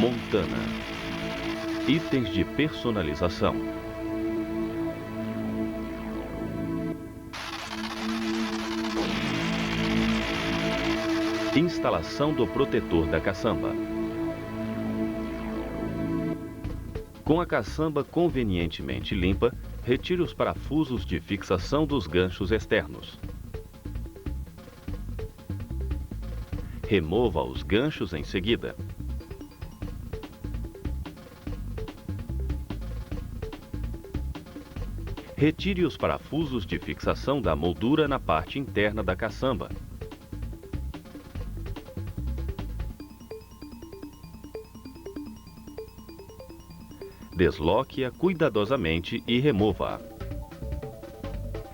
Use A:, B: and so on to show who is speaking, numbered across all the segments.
A: Montana. Itens de personalização. Instalação do protetor da caçamba. Com a caçamba convenientemente limpa, retire os parafusos de fixação dos ganchos externos. Remova os ganchos em seguida. Retire os parafusos de fixação da moldura na parte interna da caçamba. Desloque-a cuidadosamente e remova-a.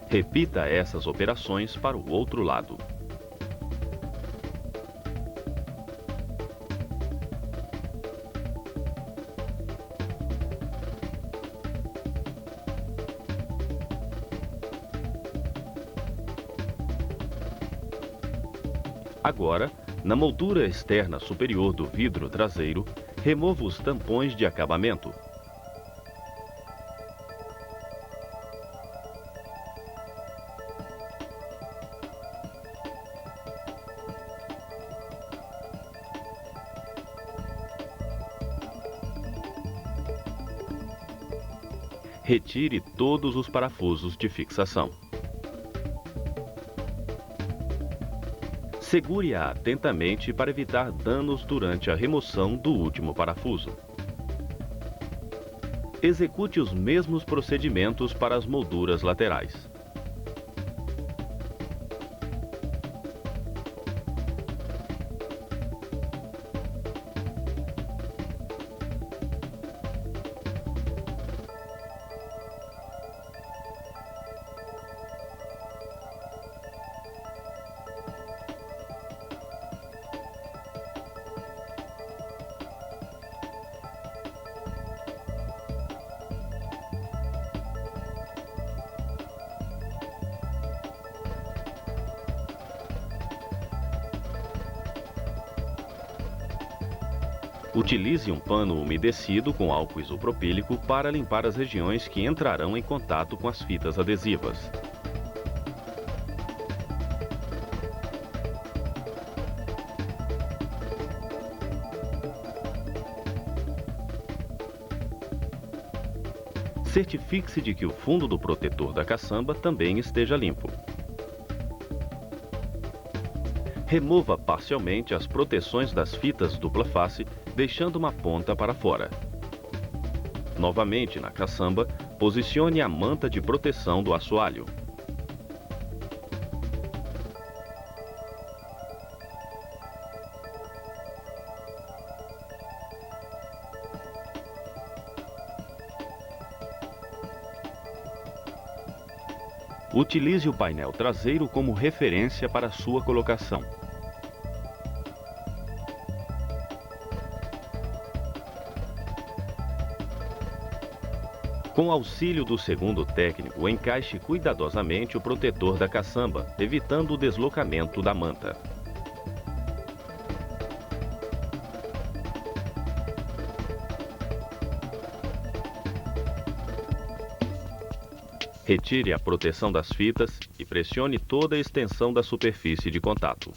A: Repita essas operações para o outro lado. Agora, na moldura externa superior do vidro traseiro, remova os tampões de acabamento. Retire todos os parafusos de fixação. Segure-a atentamente para evitar danos durante a remoção do último parafuso. Execute os mesmos procedimentos para as molduras laterais. Utilize um pano umedecido com álcool isopropílico para limpar as regiões que entrarão em contato com as fitas adesivas. Certifique-se de que o fundo do protetor da caçamba também esteja limpo. Remova parcialmente as proteções das fitas dupla face, deixando uma ponta para fora. Novamente na caçamba, posicione a manta de proteção do assoalho. Utilize o painel traseiro como referência para sua colocação. Com auxílio do segundo técnico, encaixe cuidadosamente o protetor da caçamba, evitando o deslocamento da manta. Retire a proteção das fitas e pressione toda a extensão da superfície de contato.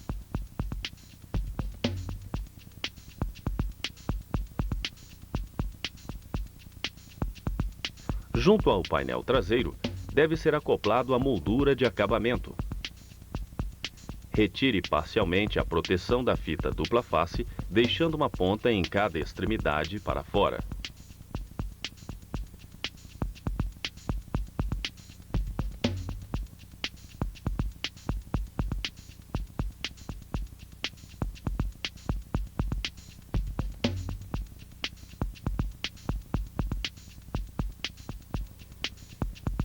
A: Junto ao painel traseiro, deve ser acoplado a moldura de acabamento. Retire parcialmente a proteção da fita dupla face, deixando uma ponta em cada extremidade para fora.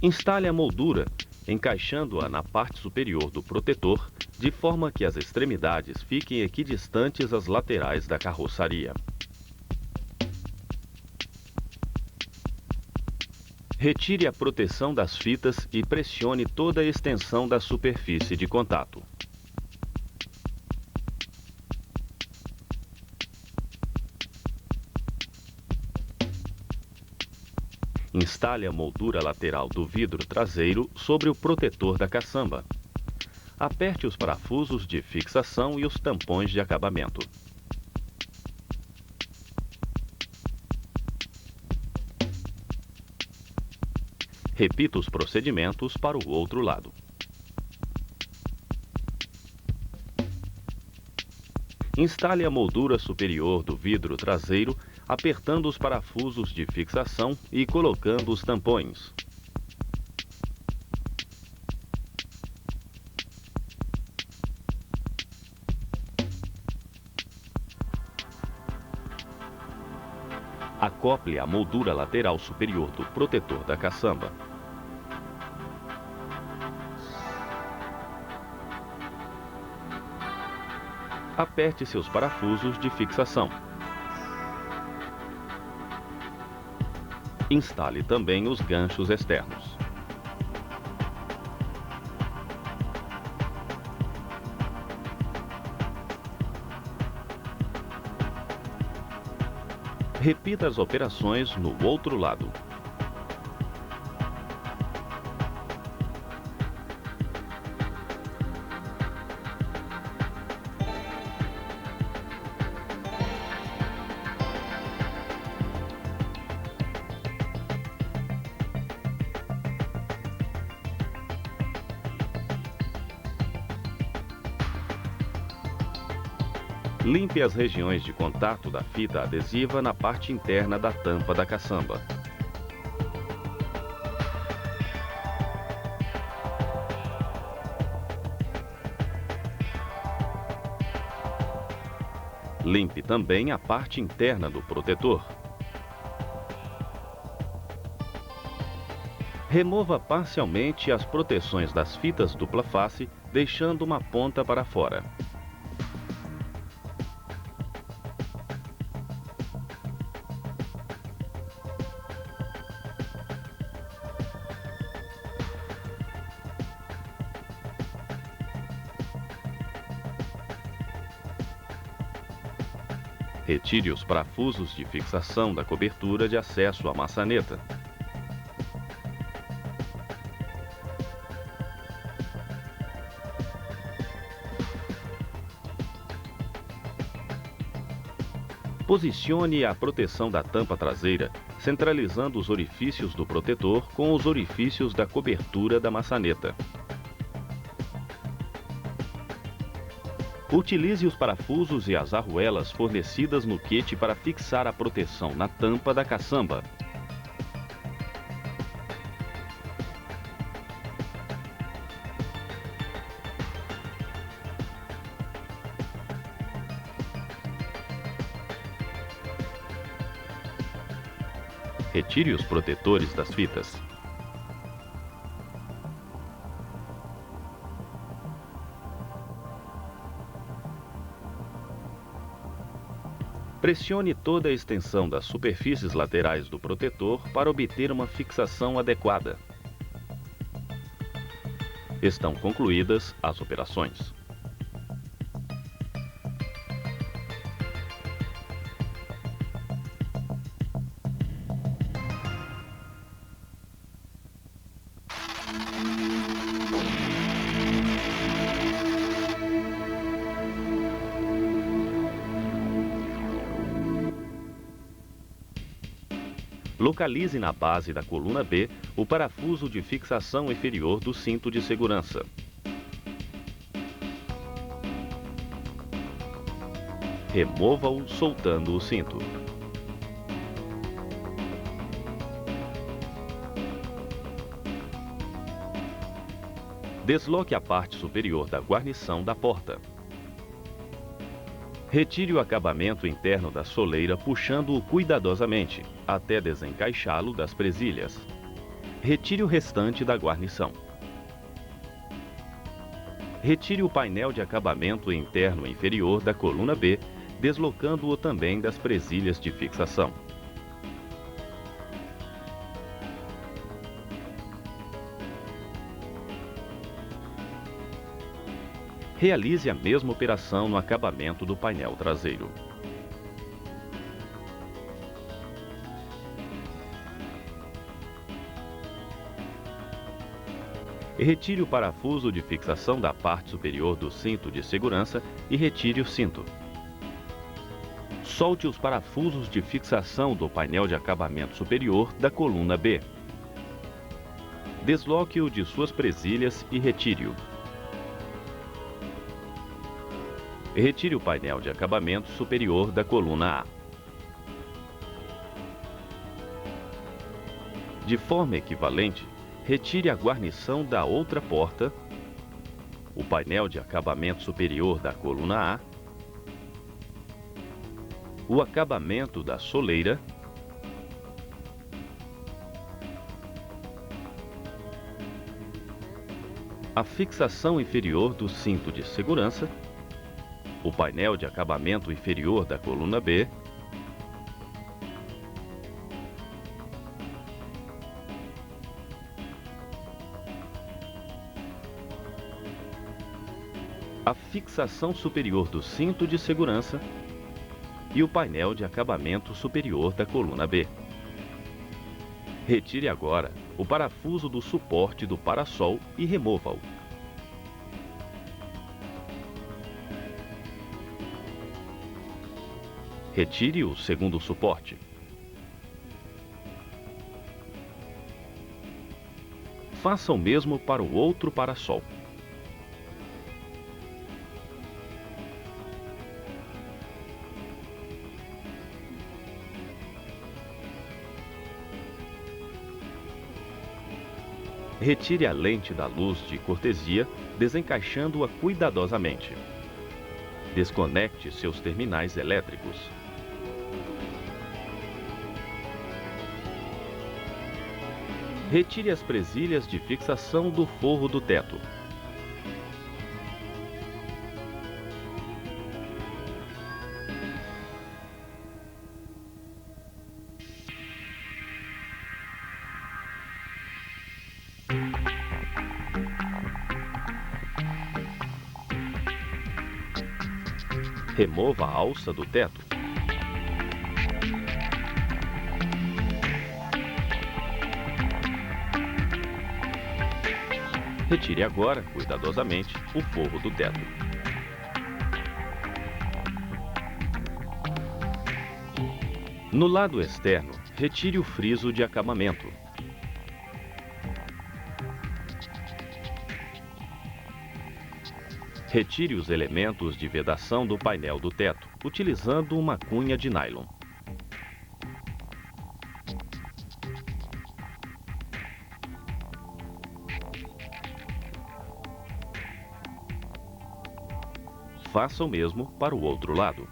A: Instale a moldura, encaixando-a na parte superior do protetor, de forma que as extremidades fiquem equidistantes às laterais da carroçaria. Retire a proteção das fitas e pressione toda a extensão da superfície de contato. Instale a moldura lateral do vidro traseiro sobre o protetor da caçamba. Aperte os parafusos de fixação e os tampões de acabamento. Repita os procedimentos para o outro lado. Instale a moldura superior do vidro traseiro, apertando os parafusos de fixação e colocando os tampões. Acople a moldura lateral superior do protetor da caçamba. Aperte seus parafusos de fixação. Instale também os ganchos externos. Repita as operações no outro lado. Limpe as regiões de contato da fita adesiva na parte interna da tampa da caçamba. Limpe também a parte interna do protetor. Remova parcialmente as proteções das fitas dupla face, deixando uma ponta para fora. Retire os parafusos de fixação da cobertura de acesso à maçaneta. Posicione a proteção da tampa traseira, centralizando os orifícios do protetor com os orifícios da cobertura da maçaneta. Utilize os parafusos e as arruelas fornecidas no kit para fixar a proteção na tampa da caçamba. Retire os protetores das fitas. Pressione toda a extensão das superfícies laterais do protetor para obter uma fixação adequada. Estão concluídas as operações. Localize na base da coluna B o parafuso de fixação inferior do cinto de segurança. Remova-o soltando o cinto. Desloque a parte superior da guarnição da porta. Retire o acabamento interno da soleira puxando-o cuidadosamente, até desencaixá-lo das presilhas. Retire o restante da guarnição. Retire o painel de acabamento interno inferior da coluna B, deslocando-o também das presilhas de fixação. Realize a mesma operação no acabamento do painel traseiro. Retire o parafuso de fixação da parte superior do cinto de segurança e retire o cinto. Solte os parafusos de fixação do painel de acabamento superior da coluna B. Desloque-o de suas presilhas e retire-o. Retire o painel de acabamento superior da coluna A. De forma equivalente, retire a guarnição da outra porta, o painel de acabamento superior da coluna A, o acabamento da soleira, a fixação inferior do cinto de segurança, o painel de acabamento inferior da coluna B, a fixação superior do cinto de segurança e o painel de acabamento superior da coluna B. Retire agora o parafuso do suporte do parasol e remova-o. Retire o segundo suporte. Faça o mesmo para o outro parasol. Retire a lente da luz de cortesia, desencaixando-a cuidadosamente. Desconecte seus terminais elétricos. Retire as presilhas de fixação do forro do teto. Remova a alça do teto. Retire agora, cuidadosamente, o forro do teto. No lado externo, retire o friso de acabamento. Retire os elementos de vedação do painel do teto, utilizando uma cunha de nylon. Faça o mesmo para o outro lado.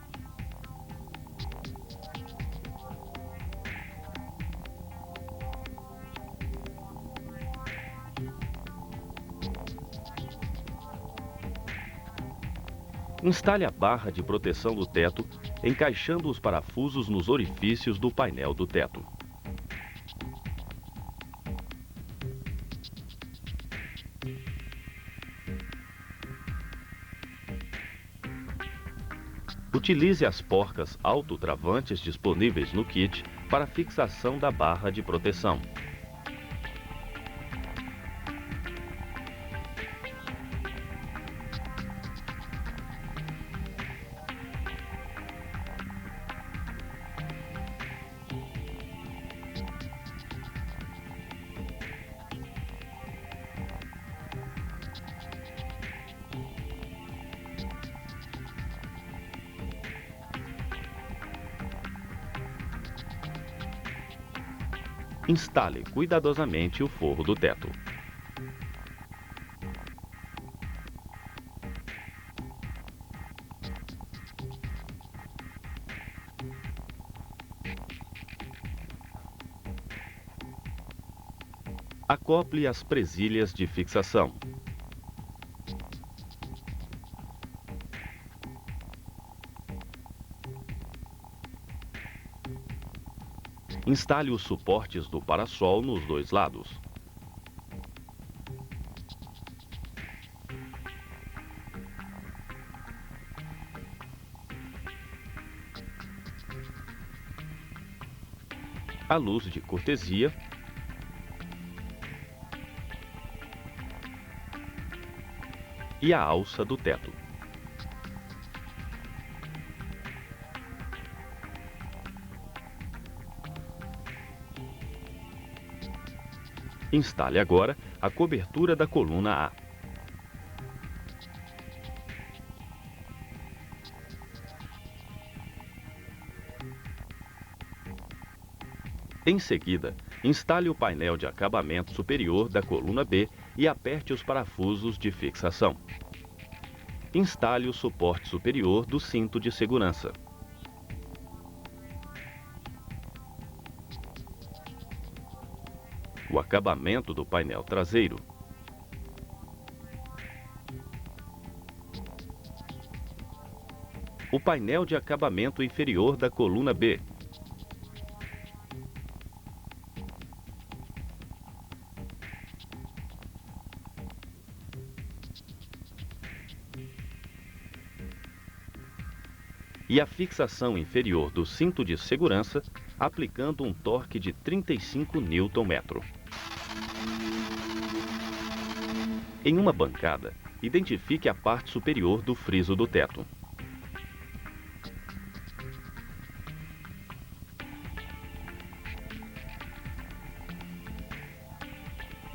A: Instale a barra de proteção do teto, encaixando os parafusos nos orifícios do painel do teto. Utilize as porcas autotravantes disponíveis no kit para a fixação da barra de proteção. Instale cuidadosamente o forro do teto. Acople as presilhas de fixação. Instale os suportes do parasol nos dois lados. A luz de cortesia e a alça do teto. Instale agora a cobertura da coluna A. Em seguida, instale o painel de acabamento superior da coluna B e aperte os parafusos de fixação. Instale o suporte superior do cinto de segurança. O acabamento do painel traseiro. O painel de acabamento inferior da coluna B. E a fixação inferior do cinto de segurança, aplicando um torque de 35 Nm. Em uma bancada, identifique a parte superior do friso do teto.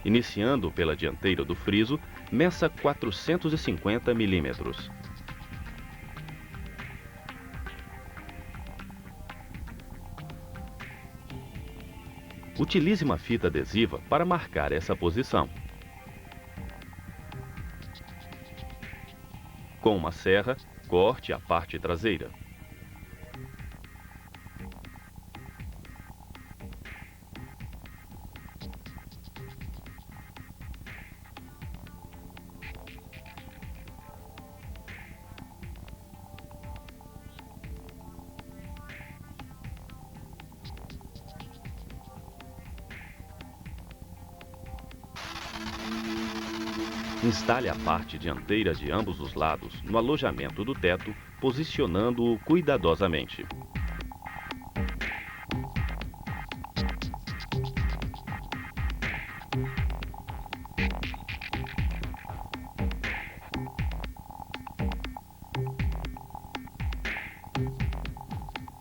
A: Iniciando pela dianteira do friso, meça 450 milímetros. Utilize uma fita adesiva para marcar essa posição. Com uma serra, corte a parte traseira. Instale a parte dianteira de ambos os lados no alojamento do teto, posicionando-o cuidadosamente.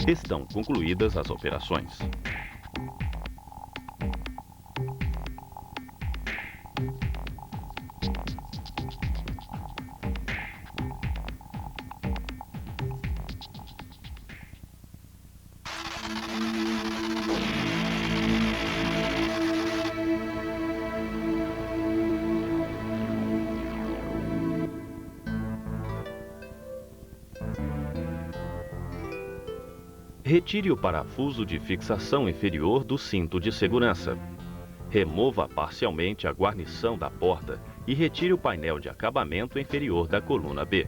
A: Estão concluídas as operações. Retire o parafuso de fixação inferior do cinto de segurança. Remova parcialmente a guarnição da porta e retire o painel de acabamento inferior da coluna B.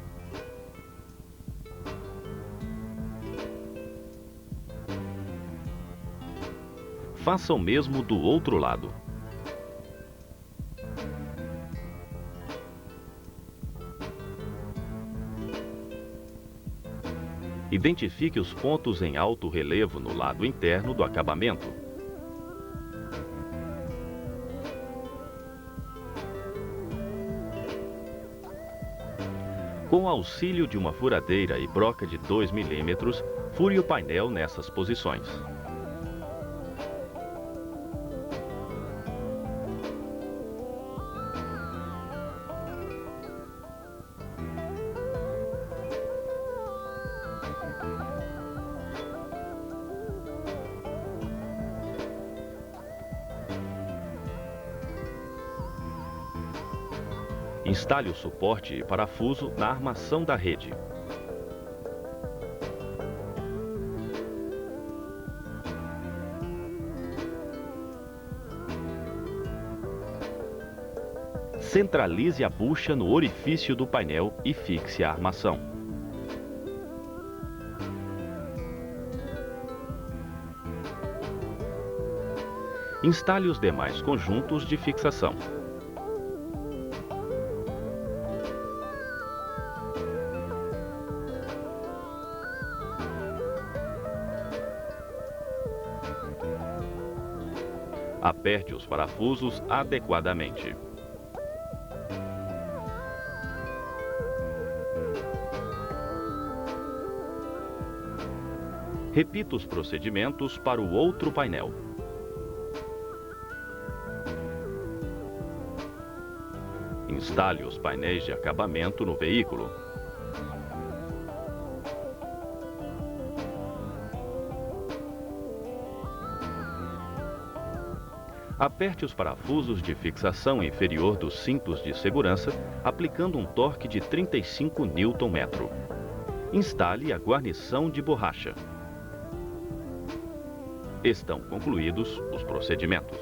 A: Faça o mesmo do outro lado. Identifique os pontos em alto relevo no lado interno do acabamento. Com o auxílio de uma furadeira e broca de 2 mm, fure o painel nessas posições. Instale o suporte e parafuso na armação da rede. Centralize a bucha no orifício do painel e fixe a armação. Instale os demais conjuntos de fixação. Aperte os parafusos adequadamente. Repita os procedimentos para o outro painel. Instale os painéis de acabamento no veículo. Aperte os parafusos de fixação inferior dos cintos de segurança, aplicando um torque de 35 Nm. Instale a guarnição de borracha. Estão concluídos os procedimentos.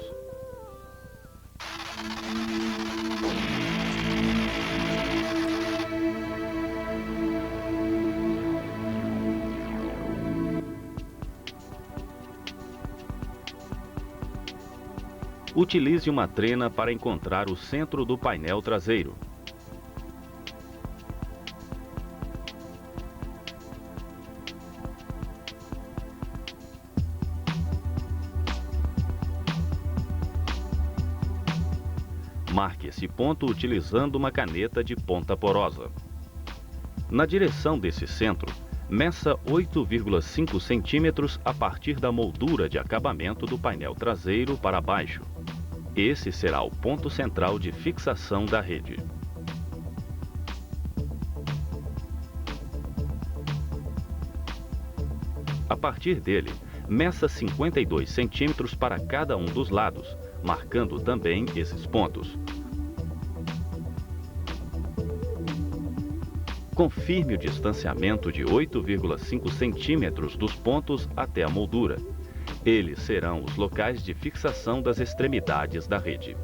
A: Utilize uma trena para encontrar o centro do painel traseiro. Marque esse ponto utilizando uma caneta de ponta porosa. Na direção desse centro, meça 8,5 centímetros a partir da moldura de acabamento do painel traseiro para baixo. Esse será o ponto central de fixação da rede. A partir dele, meça 52 centímetros para cada um dos lados, marcando também esses pontos. Confirme o distanciamento de 8,5 centímetros dos pontos até a moldura. Eles serão os locais de fixação das extremidades da rede.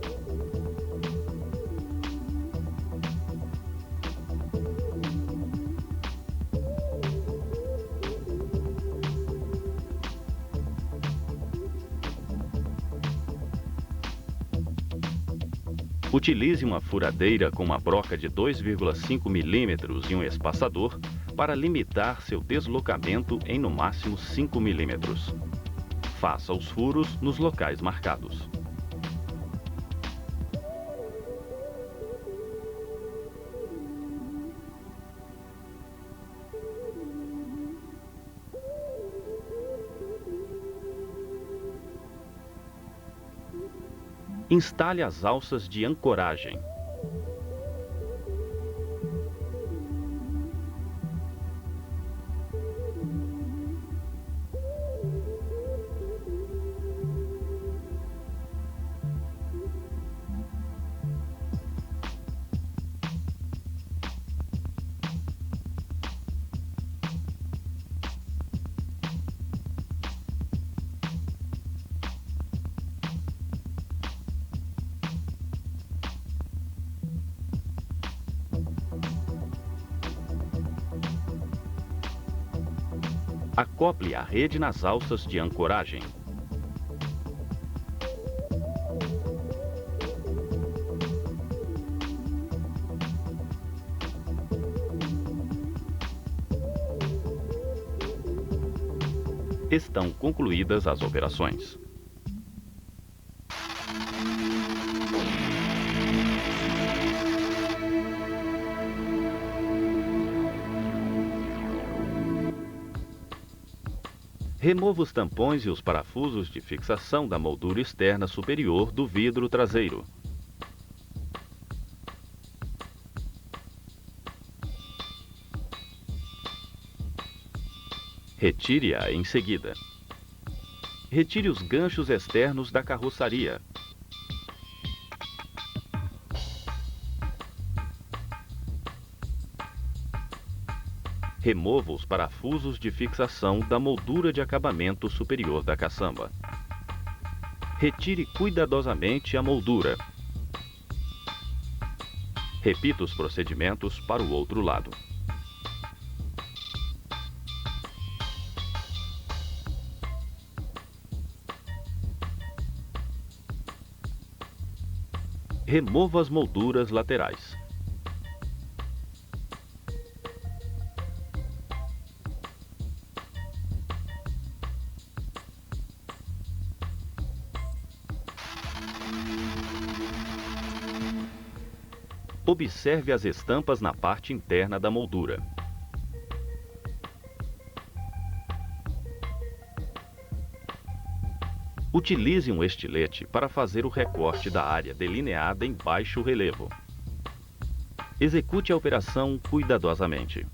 A: Utilize uma furadeira com uma broca de 2,5 milímetros e um espaçador para limitar seu deslocamento em no máximo 5 milímetros. Faça os furos nos locais marcados. Instale as alças de ancoragem. Acople a rede nas alças de ancoragem. Estão concluídas as operações. Remova os tampões e os parafusos de fixação da moldura externa superior do vidro traseiro. Retire-a em seguida. Retire os ganchos externos da carroçaria. Remova os parafusos de fixação da moldura de acabamento superior da caçamba. Retire cuidadosamente a moldura. Repita os procedimentos para o outro lado. Remova as molduras laterais. Observe as estampas na parte interna da moldura. Utilize um estilete para fazer o recorte da área delineada em baixo relevo. Execute a operação cuidadosamente.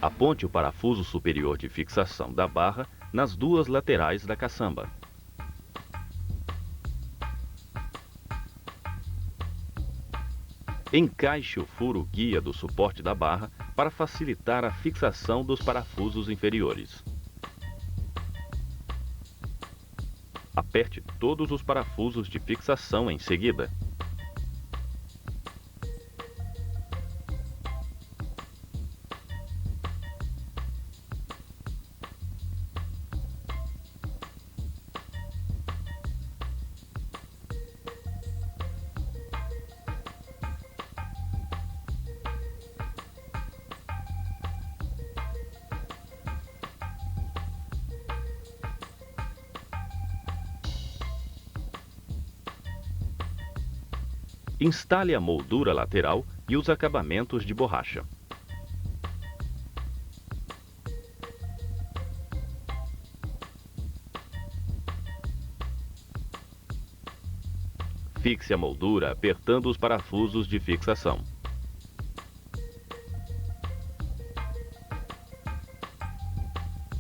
A: Aponte o parafuso superior de fixação da barra nas duas laterais da caçamba. Encaixe o furo guia do suporte da barra para facilitar a fixação dos parafusos inferiores. Aperte todos os parafusos de fixação em seguida. Instale a moldura lateral e os acabamentos de borracha. Fixe a moldura apertando os parafusos de fixação.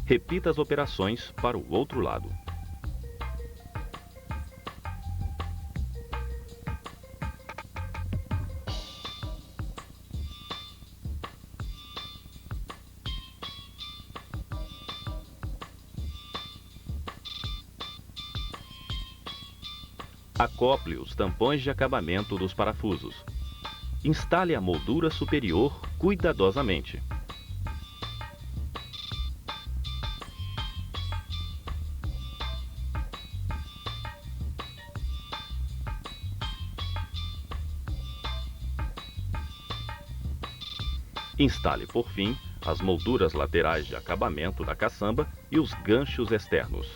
A: Repita as operações para o outro lado. Acople os tampões de acabamento dos parafusos. Instale a moldura superior cuidadosamente. Instale, por fim, as molduras laterais de acabamento da caçamba e os ganchos externos.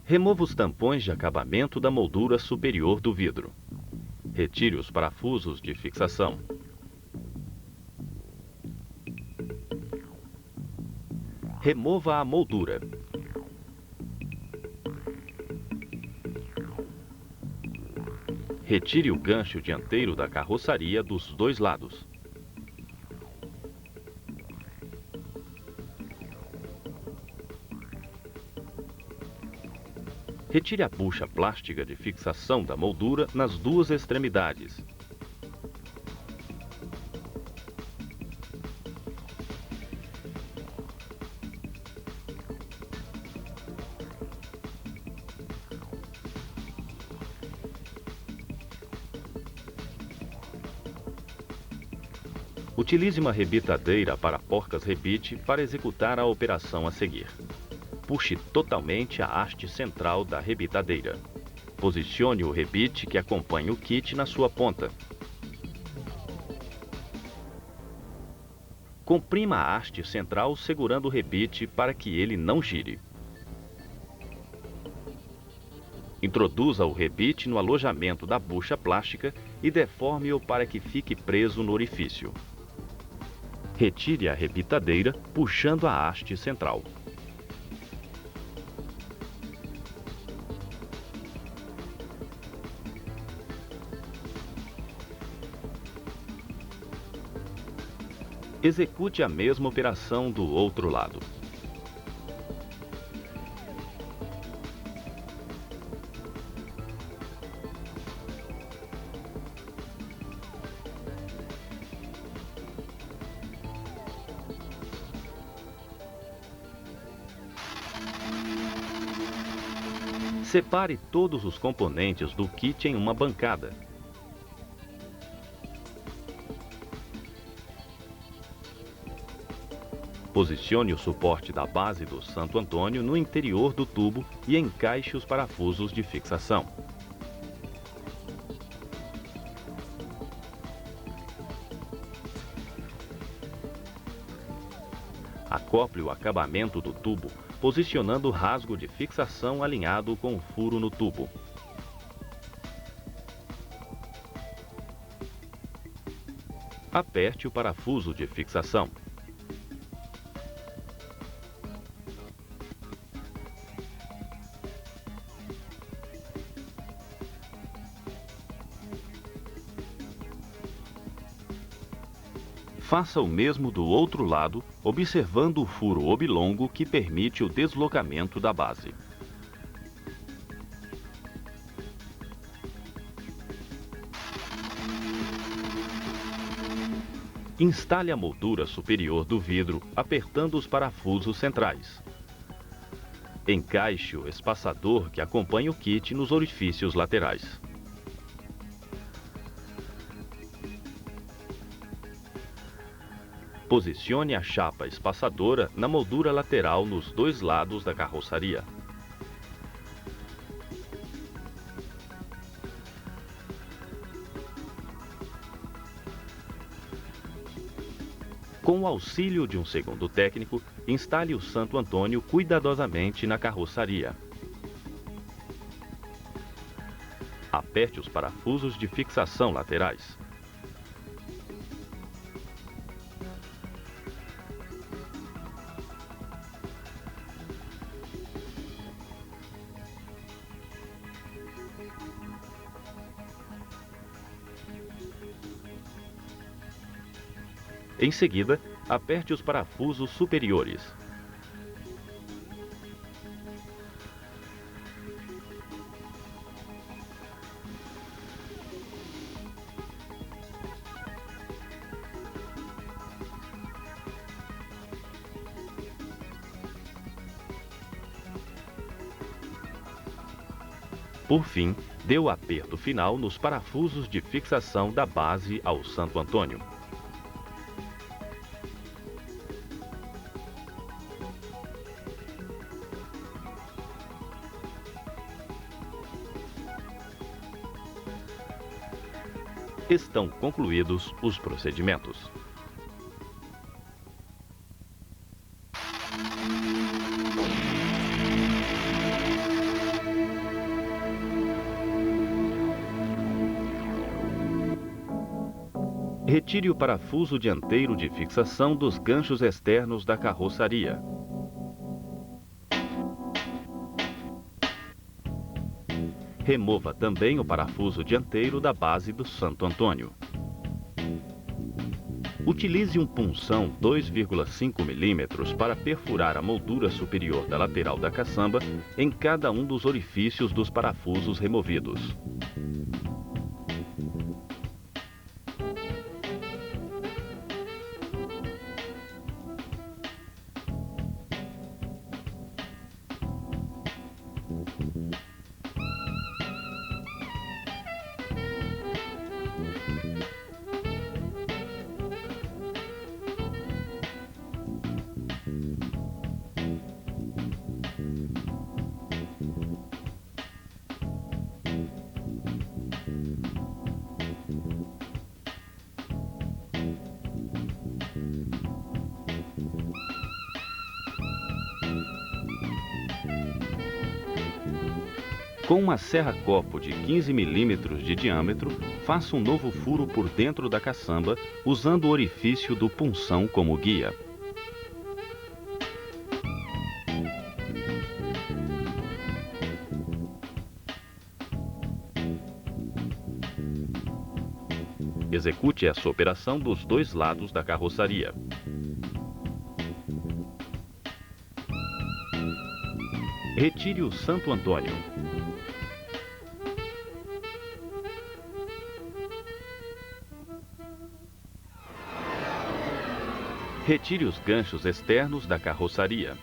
A: Remova os tampões de acabamento da moldura superior do vidro. Retire os parafusos de fixação. Remova a moldura. Retire o gancho dianteiro da carroçaria dos dois lados. Retire a bucha plástica de fixação da moldura nas duas extremidades. Utilize uma rebitadeira para porcas-rebite para executar a operação a seguir. Puxe totalmente a haste central da rebitadeira. Posicione o rebite que acompanha o kit na sua ponta. Comprima a haste central segurando o rebite para que ele não gire. Introduza o rebite no alojamento da bucha plástica e deforme-o para que fique preso no orifício. Retire a rebitadeira puxando a haste central. Execute a mesma operação do outro lado. Separe todos os componentes do kit em uma bancada. Posicione o suporte da base do Santo Antônio no interior do tubo e encaixe os parafusos de fixação. Acople o acabamento do tubo, posicionando o rasgo de fixação alinhado com o furo no tubo. Aperte o parafuso de fixação. Faça o mesmo do outro lado, observando o furo oblongo que permite o deslocamento da base. Instale a moldura superior do vidro, apertando os parafusos centrais. Encaixe o espaçador que acompanha o kit nos orifícios laterais. Posicione a chapa espaçadora na moldura lateral nos dois lados da carroçaria. Com o auxílio de um segundo técnico, instale o Santo Antônio cuidadosamente na carroçaria. Aperte os parafusos de fixação laterais. Em seguida, aperte os parafusos superiores. Por fim, dê o aperto final nos parafusos de fixação da base ao Santo Antônio. Estão concluídos os procedimentos. Retire o parafuso dianteiro de fixação dos ganchos externos da carroçaria. Remova também o parafuso dianteiro da base do Santo Antônio. Utilize um punção 2,5 mm para perfurar a moldura superior da lateral da caçamba em cada um dos orifícios dos parafusos removidos. Com uma serra-copo de 15 mm de diâmetro, faça um novo furo por dentro da caçamba, usando o orifício do punção como guia. Execute essa operação dos dois lados da carroçaria. Retire o Santo Antônio. Retire os ganchos externos da carroçaria.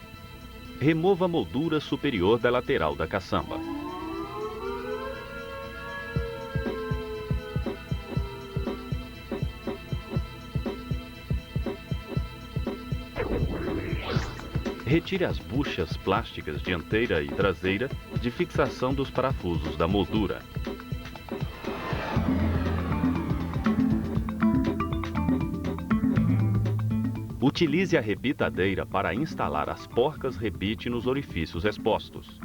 A: Remova a moldura superior da lateral da caçamba. Retire as buchas plásticas dianteira e traseira de fixação dos parafusos da moldura. Utilize a rebitadeira para instalar as porcas rebite nos orifícios expostos.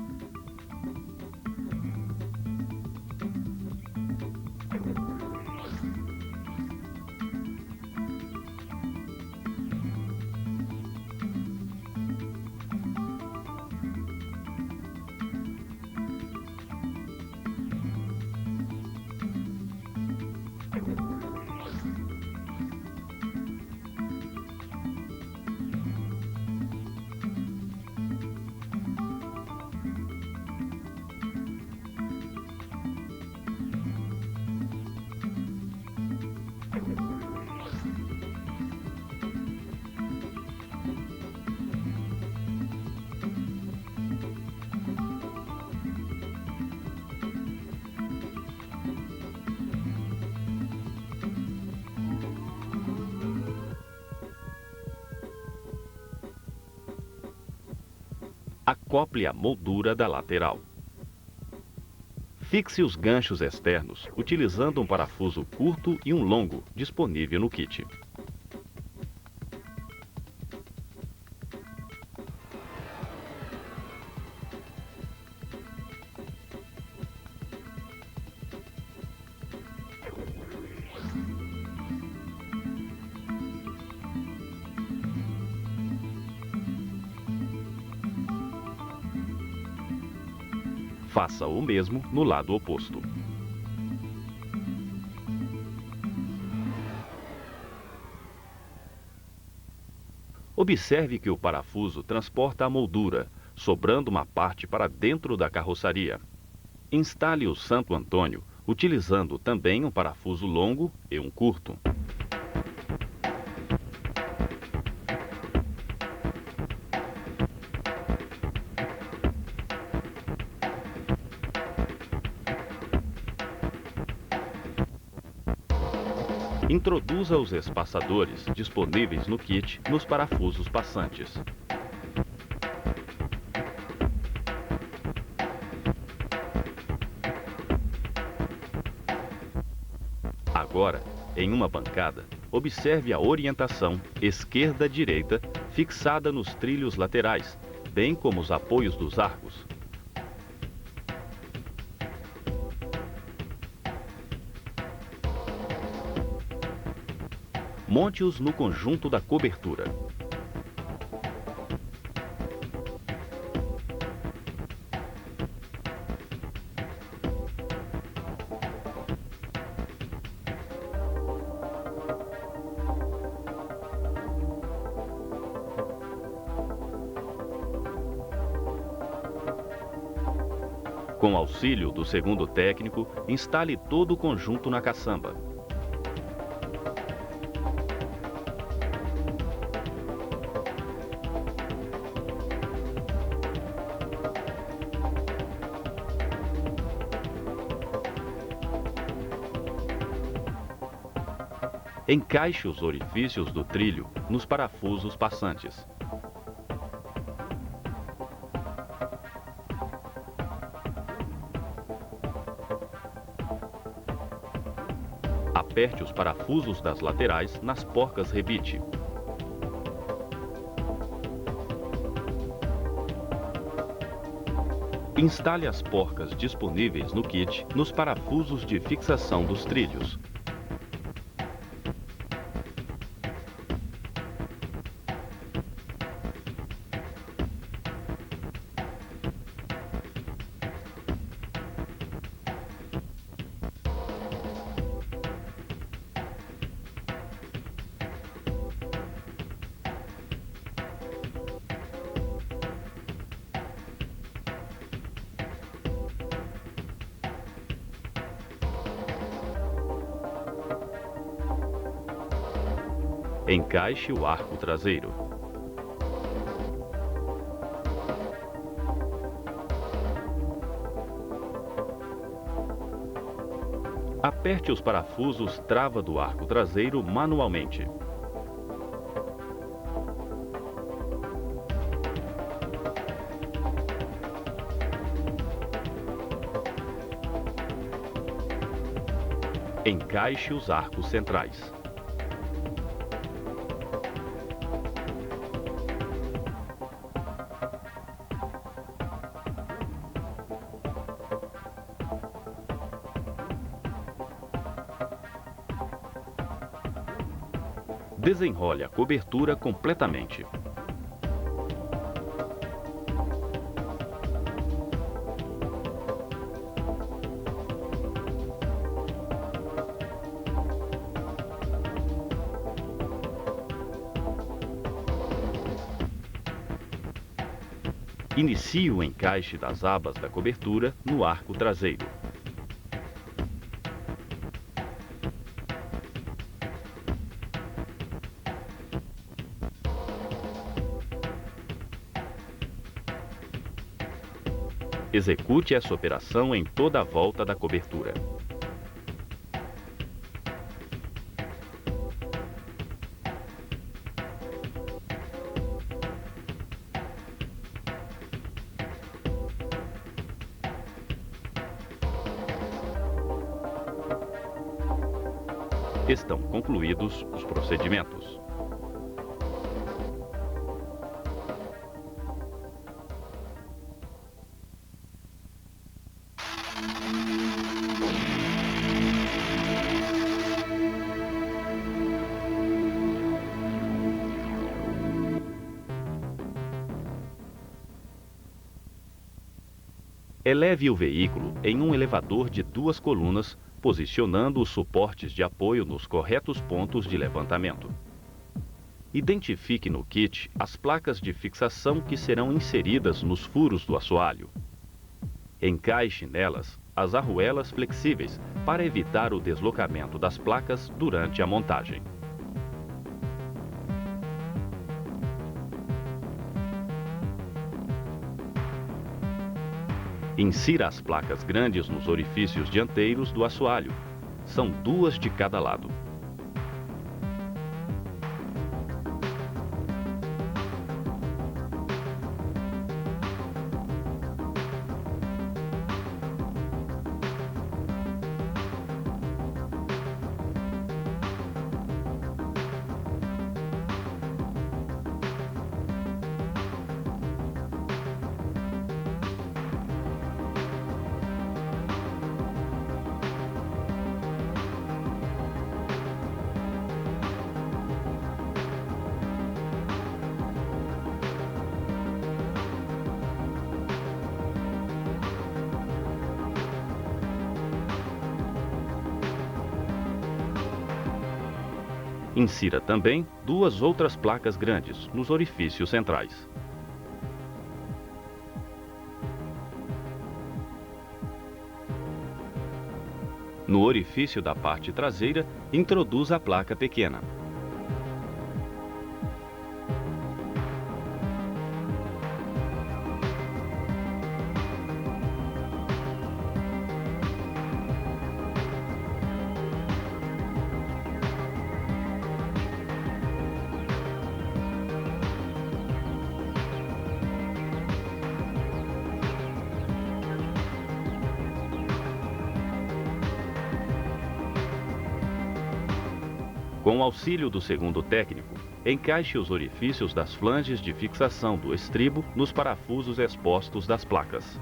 A: Acople a moldura da lateral. Fixe os ganchos externos utilizando um parafuso curto e um longo disponível no kit. Faça o mesmo no lado oposto. Observe que o parafuso transporta a moldura, sobrando uma parte para dentro da carroçaria. Instale o Santo Antônio, utilizando também um parafuso longo e um curto. Introduza os espaçadores disponíveis no kit nos parafusos passantes. Agora, em uma bancada, observe a orientação esquerda-direita fixada nos trilhos laterais, bem como os apoios dos arcos. Monte-os no conjunto da cobertura. Com auxílio do segundo técnico, instale todo o conjunto na caçamba. Encaixe os orifícios do trilho nos parafusos passantes. Aperte os parafusos das laterais nas porcas rebite. Instale as porcas disponíveis no kit nos parafusos de fixação dos trilhos. Encaixe o arco traseiro. Aperte os parafusos trava do arco traseiro manualmente. Encaixe os arcos centrais. Desenrole a cobertura completamente. Inicie o encaixe das abas da cobertura no arco traseiro. Execute essa operação em toda a volta da cobertura. Estão concluídos os procedimentos. Eleve o veículo em um elevador de 2 colunas, posicionando os suportes de apoio nos corretos pontos de levantamento. Identifique no kit as placas de fixação que serão inseridas nos furos do assoalho. Encaixe nelas as arruelas flexíveis para evitar o deslocamento das placas durante a montagem. Insira as placas grandes nos orifícios dianteiros do assoalho. São 2 de cada lado. Insira também 2 outras placas grandes nos orifícios centrais. No orifício da parte traseira, introduza a placa pequena. Com o auxílio do segundo técnico, encaixe os orifícios das flanges de fixação do estribo nos parafusos expostos das placas.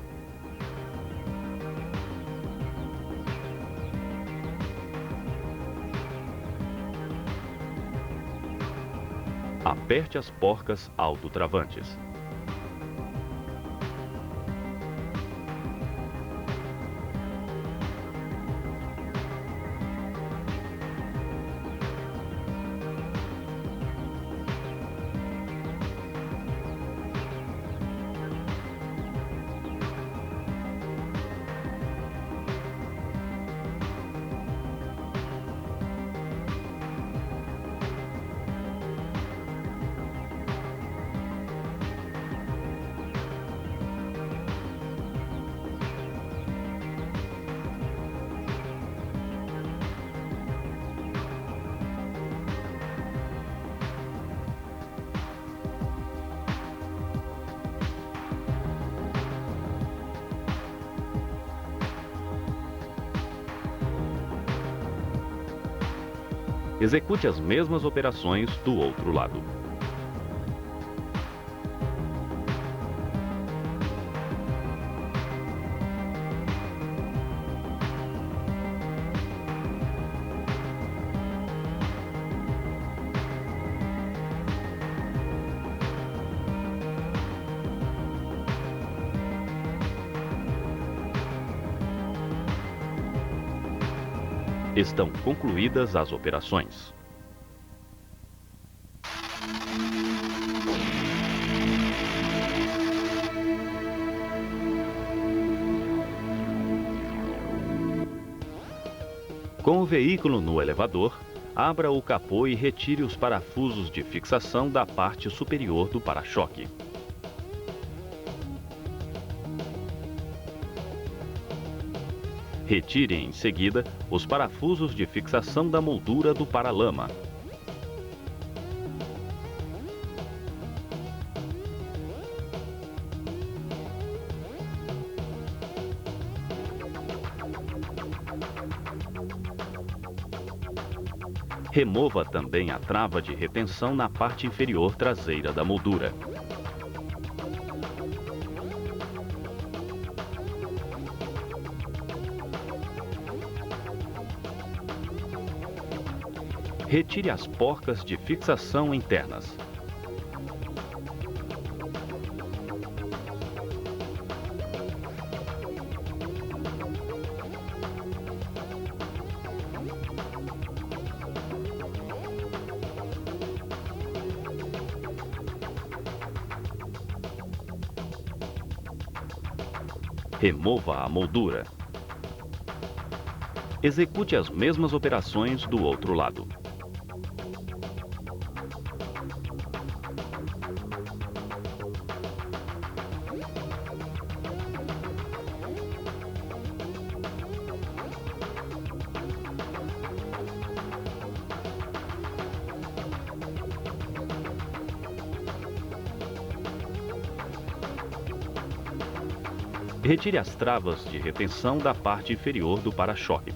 A: Aperte as porcas autotravantes. Execute as mesmas operações do outro lado. Estão concluídas as operações. Com o veículo no elevador, abra o capô e retire os parafusos de fixação da parte superior do para-choque. Retire em seguida os parafusos de fixação da moldura do paralama. Remova também a trava de retenção na parte inferior traseira da moldura. Retire as porcas de fixação internas. Remova a moldura. Execute as mesmas operações do outro lado. Retire as travas de retenção da parte inferior do para-choque.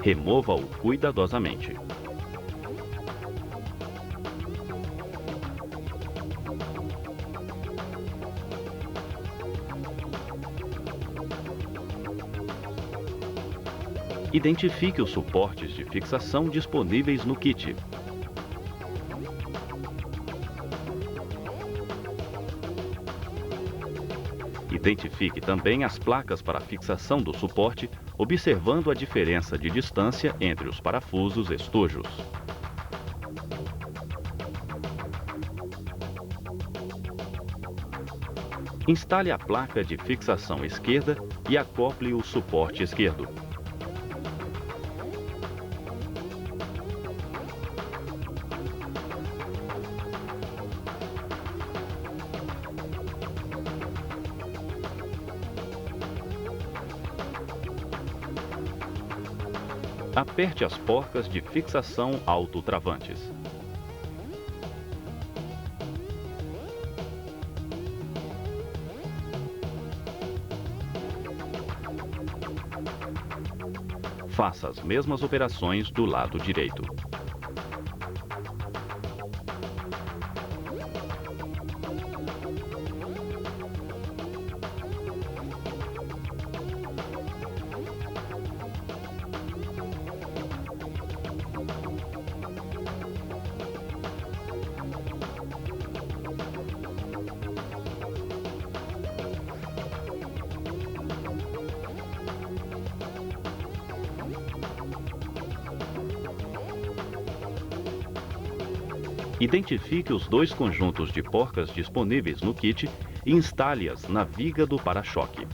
A: Remova-o cuidadosamente. Identifique os suportes de fixação disponíveis no kit. Identifique também as placas para fixação do suporte, observando a diferença de distância entre os parafusos estojos. Instale a placa de fixação esquerda e acople o suporte esquerdo. Aperte as porcas de fixação autotravantes. Faça as mesmas operações do lado direito. Identifique os dois conjuntos de porcas disponíveis no kit e instale-as na viga do para-choque.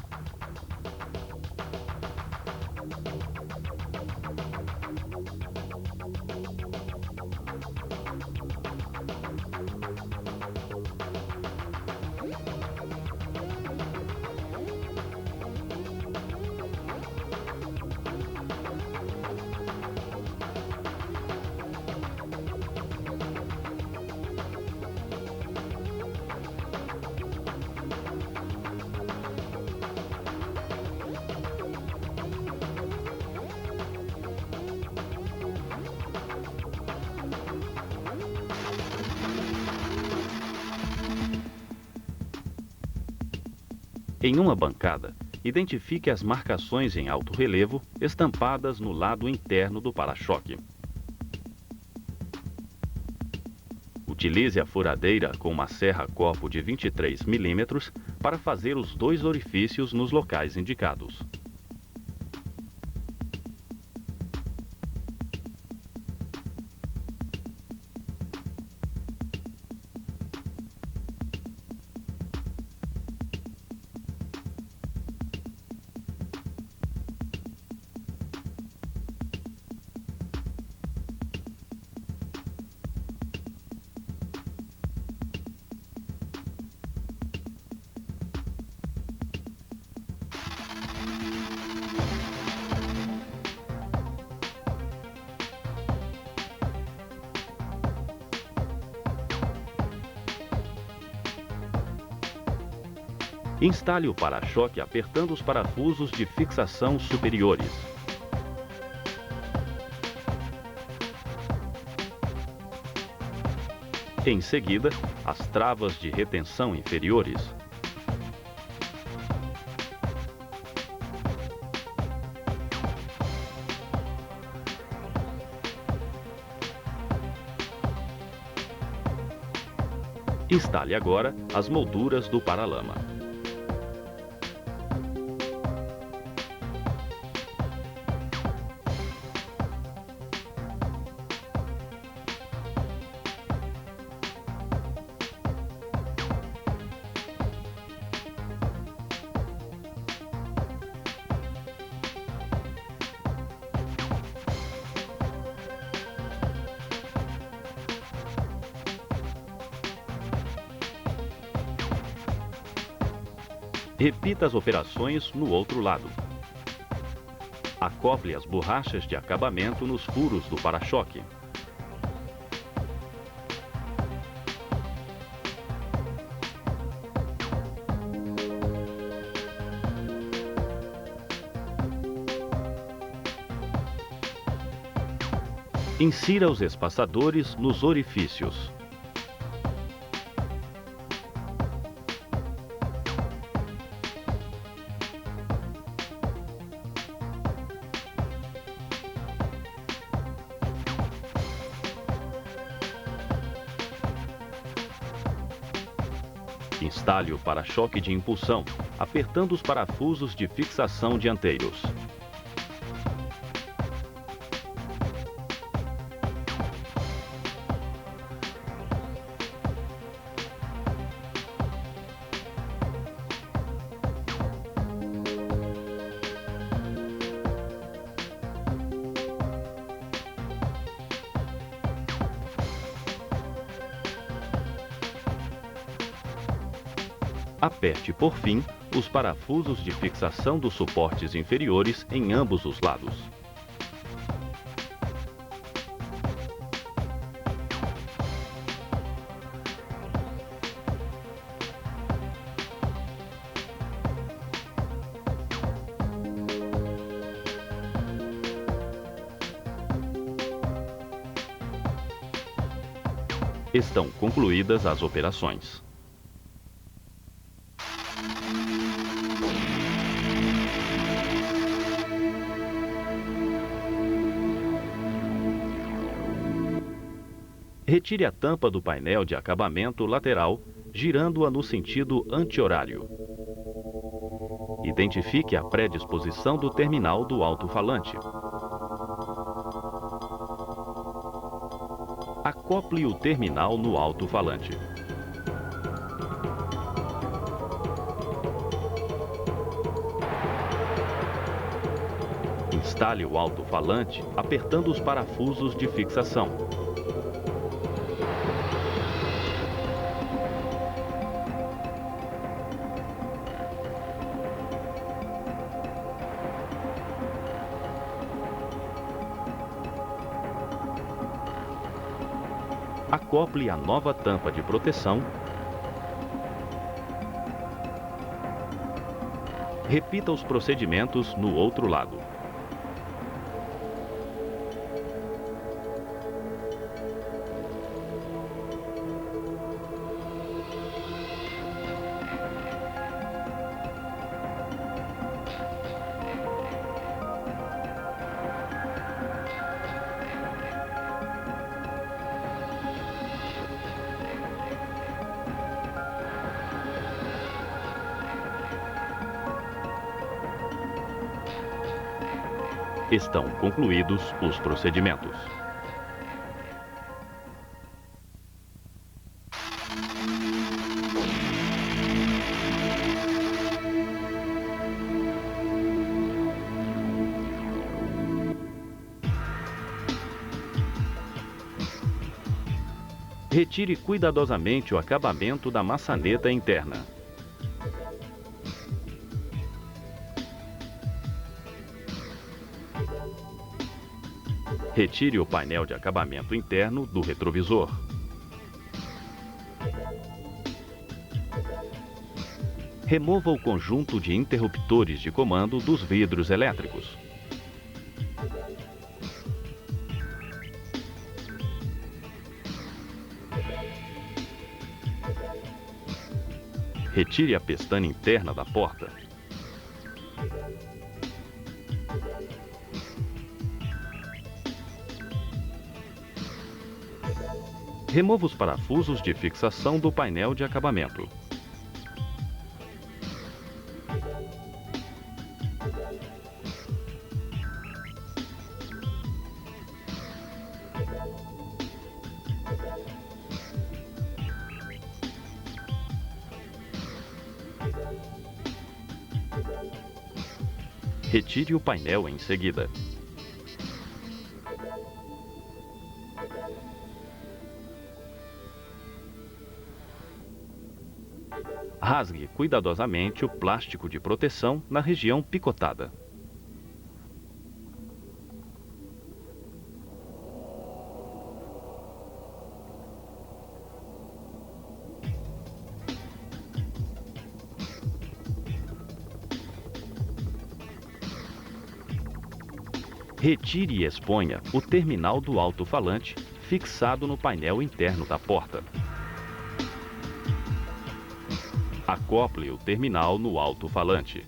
A: Em uma bancada, identifique as marcações em alto relevo estampadas no lado interno do para-choque. Utilize a furadeira com uma serra-copo de 23 mm para fazer os 2 orifícios nos locais indicados. Instale o para-choque apertando os parafusos de fixação superiores. Em seguida, as travas de retenção inferiores. Instale agora as molduras do paralama. Repita as operações no outro lado. Acople as borrachas de acabamento nos furos do para-choque. Insira os espaçadores nos orifícios. Instale o para-choque de impulsão, apertando os parafusos de fixação dianteiros. Aperte, por fim, os parafusos de fixação dos suportes inferiores em ambos os lados. Estão concluídas as operações. Retire a tampa do painel de acabamento lateral, girando-a no sentido anti-horário. Identifique a predisposição do terminal do alto-falante. Acople o terminal no alto-falante. Instale o alto-falante apertando os parafusos de fixação. Acople a nova tampa de proteção. Repita os procedimentos no outro lado. Estão concluídos os procedimentos. Retire cuidadosamente o acabamento da maçaneta interna. Retire o painel de acabamento interno do retrovisor. Remova o conjunto de interruptores de comando dos vidros elétricos. Retire a pestana interna da porta. Remova os parafusos de fixação do painel de acabamento. Retire o painel em seguida. Rasgue cuidadosamente o plástico de proteção na região picotada. Retire e exponha o terminal do alto-falante fixado no painel interno da porta. Acople o terminal no alto-falante.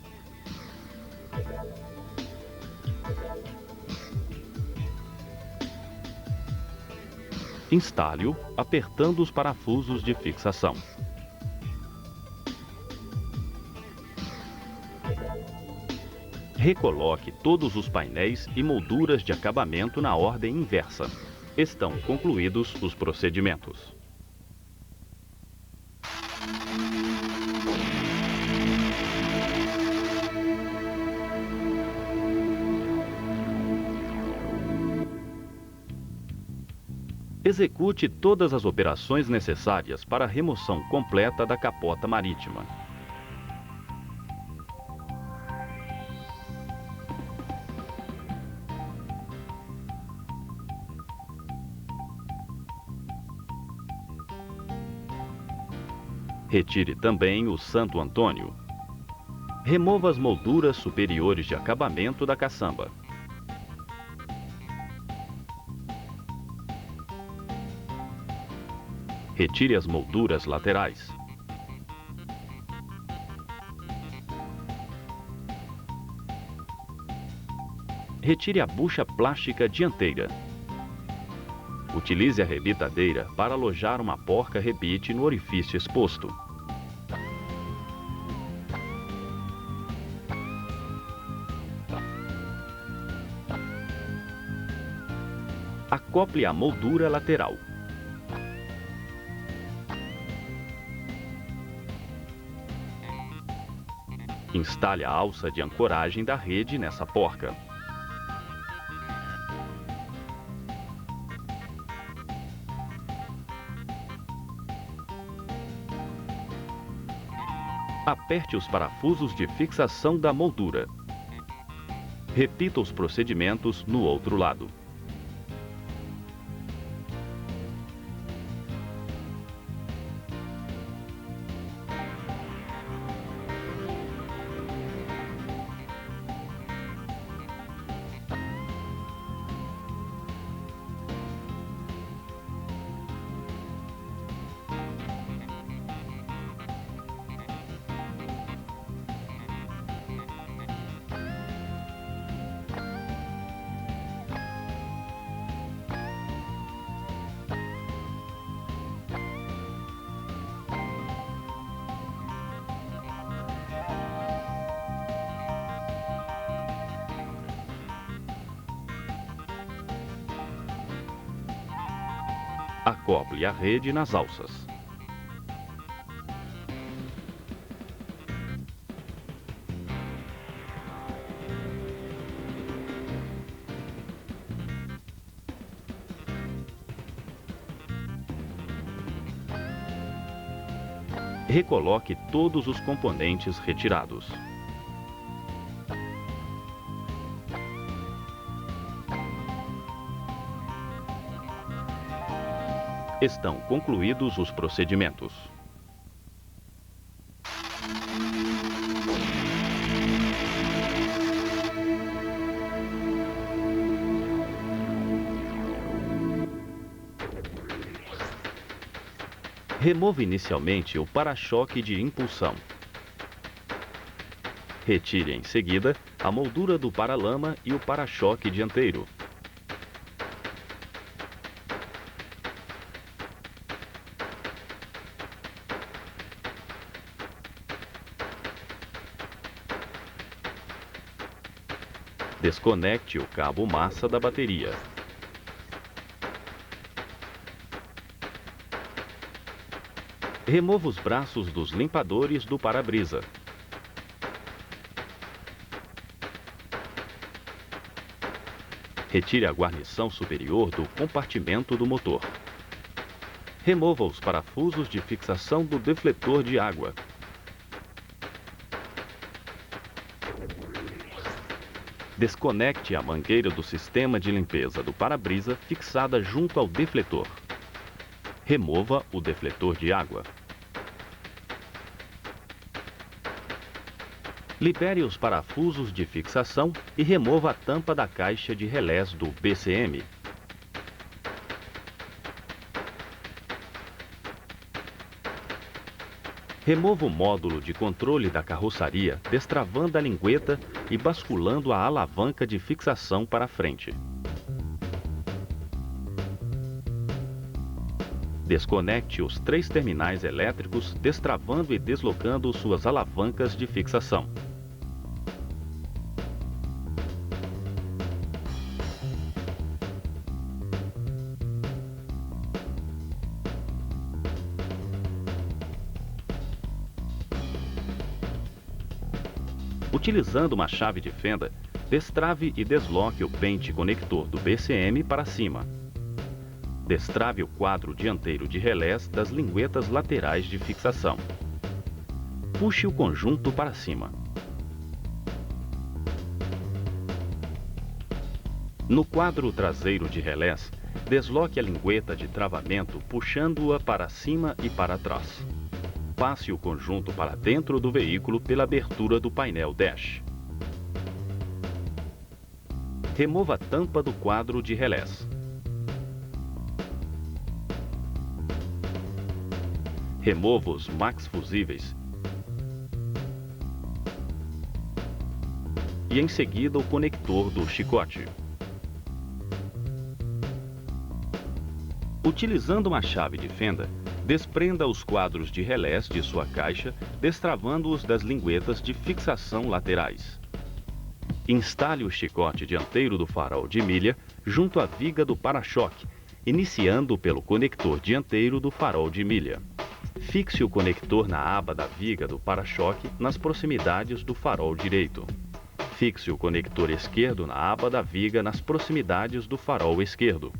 A: Instale-o apertando os parafusos de fixação. Recoloque todos os painéis e molduras de acabamento na ordem inversa. Estão concluídos os procedimentos. Execute todas as operações necessárias para a remoção completa da capota marítima. Retire também o Santo Antônio. Remova as molduras superiores de acabamento da caçamba. Retire as molduras laterais. Retire a bucha plástica dianteira. Utilize a rebitadeira para alojar uma porca rebite no orifício exposto. Acople a moldura lateral. Instale a alça de ancoragem da rede nessa porca. Aperte os parafusos de fixação da moldura. Repita os procedimentos no outro lado. Acople a rede nas alças. Recoloque todos os componentes retirados. Estão concluídos os procedimentos. Remova inicialmente o para-choque de impulsão. Retire em seguida a moldura do paralama e o para-choque dianteiro. Desconecte o cabo massa da bateria. Remova os braços dos limpadores do para-brisa. Retire a guarnição superior do compartimento do motor. Remova os parafusos de fixação do defletor de água. Desconecte a mangueira do sistema de limpeza do para-brisa fixada junto ao defletor. Remova o defletor de água. Libere os parafusos de fixação e remova a tampa da caixa de relés do BCM. Remova o módulo de controle da carroçaria, destravando a lingueta e basculando a alavanca de fixação para frente. Desconecte os 3 terminais elétricos, destravando e deslocando suas alavancas de fixação. Utilizando uma chave de fenda, destrave e desloque o pente conector do BCM para cima. Destrave o quadro dianteiro de relés das linguetas laterais de fixação. Puxe o conjunto para cima. No quadro traseiro de relés, desloque a lingueta de travamento puxando-a para cima e para trás. Passe o conjunto para dentro do veículo pela abertura do painel dash. Remova a tampa do quadro de relés. Remova os max fusíveis e em seguida o conector do chicote. Utilizando uma chave de fenda, desprenda os quadros de relés de sua caixa, destravando-os das linguetas de fixação laterais. Instale o chicote dianteiro do farol de milha junto à viga do para-choque, iniciando pelo conector dianteiro do farol de milha. Fixe o conector na aba da viga do para-choque nas proximidades do farol direito. Fixe o conector esquerdo na aba da viga nas proximidades do farol esquerdo.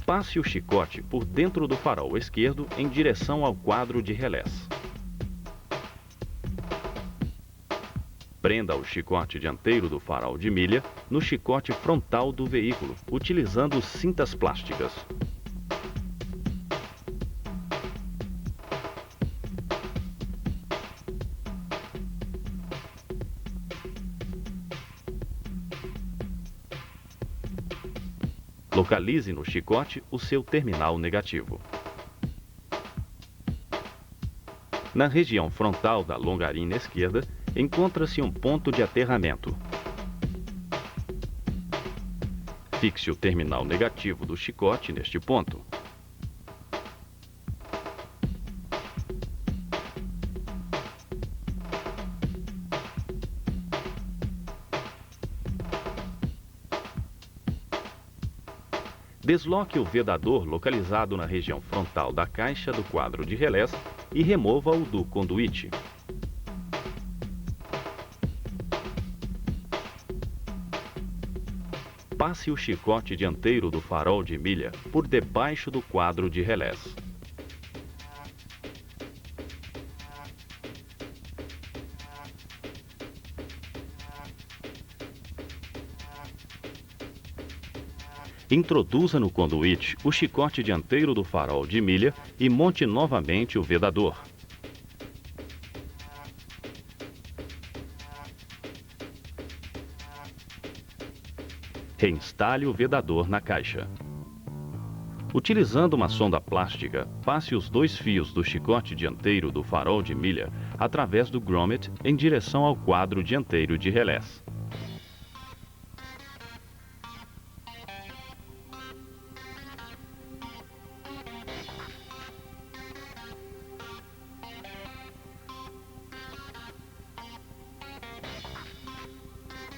A: Passe o chicote por dentro do farol esquerdo em direção ao quadro de relés. Prenda o chicote dianteiro do farol de milha no chicote frontal do veículo, utilizando cintas plásticas. Localize no chicote o seu terminal negativo. Na região frontal da longarina esquerda, encontra-se um ponto de aterramento. Fixe o terminal negativo do chicote neste ponto. Desloque o vedador localizado na região frontal da caixa do quadro de relés e remova-o do conduíte. Passe o chicote dianteiro do farol de milha por debaixo do quadro de relés. Introduza no conduíte o chicote dianteiro do farol de milha e monte novamente o vedador. Reinstale o vedador na caixa. Utilizando uma sonda plástica, passe os 2 fios do chicote dianteiro do farol de milha através do grommet em direção ao quadro dianteiro de relés.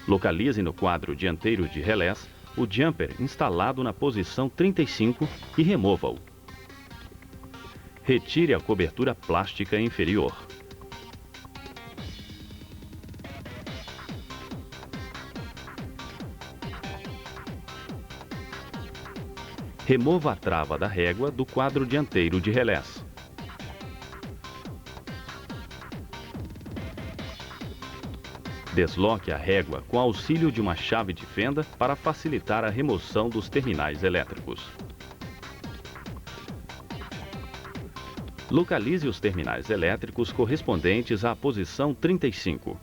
A: Localize no quadro dianteiro de relés o jumper instalado na posição 35 e remova-o. Retire a cobertura plástica inferior. Remova a trava da régua do quadro dianteiro de relés. Desloque a régua com auxílio de uma chave de fenda para facilitar a remoção dos terminais elétricos. Localize os terminais elétricos correspondentes à posição 35.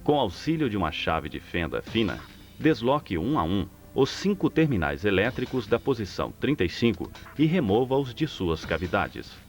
A: Com auxílio de uma chave de fenda fina, desloque um a um os 5 terminais elétricos da posição 35 e remova-os de suas cavidades.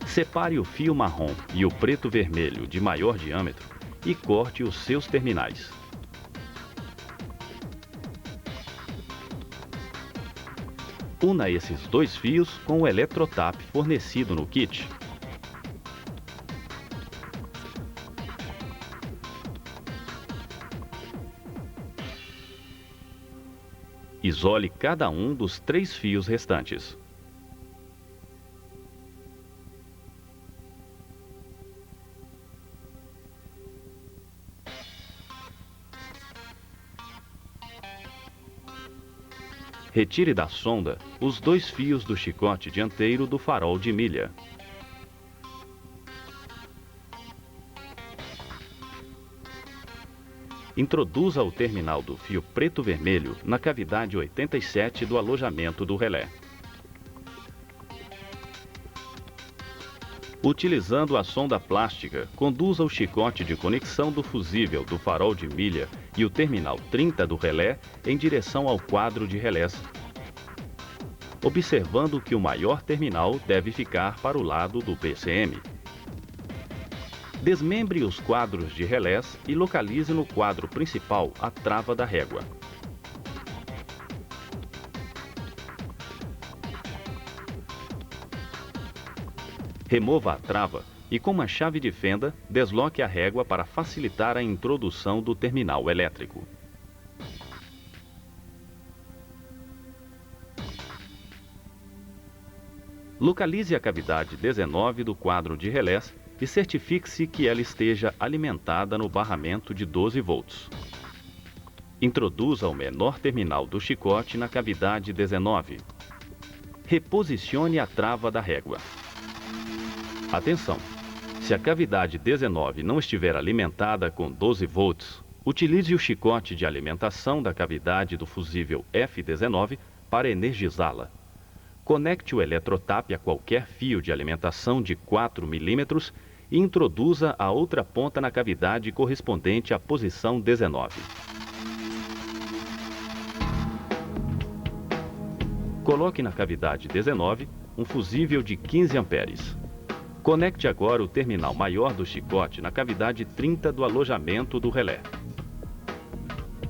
A: Separe o fio marrom e o preto-vermelho de maior diâmetro e corte os seus terminais. Una esses 2 fios com o eletrotap fornecido no kit. Isole cada um dos 3 fios restantes. Retire da sonda os 2 fios do chicote dianteiro do farol de milha. Introduza o terminal do fio preto-vermelho na cavidade 87 do alojamento do relé. Utilizando a sonda plástica, conduza o chicote de conexão do fusível do farol de milha e o terminal 30 do relé em direção ao quadro de relés, observando que o maior terminal deve ficar para o lado do PCM. Desmembre os quadros de relés e localize no quadro principal a trava da régua. Remova a trava e, com uma chave de fenda, desloque a régua para facilitar a introdução do terminal elétrico. Localize a cavidade 19 do quadro de relés e certifique-se que ela esteja alimentada no barramento de 12 volts. Introduza o menor terminal do chicote na cavidade 19. Reposicione a trava da régua. Atenção! Se a cavidade 19 não estiver alimentada com 12 volts, Utilize o chicote de alimentação da cavidade do fusível F-19 para energizá-la. Conecte o eletrotap a qualquer fio de alimentação de 4 milímetros e introduza a outra ponta na cavidade correspondente à posição 19. Coloque na cavidade 19 um fusível de 15 amperes. Conecte agora o terminal maior do chicote na cavidade 30 do alojamento do relé.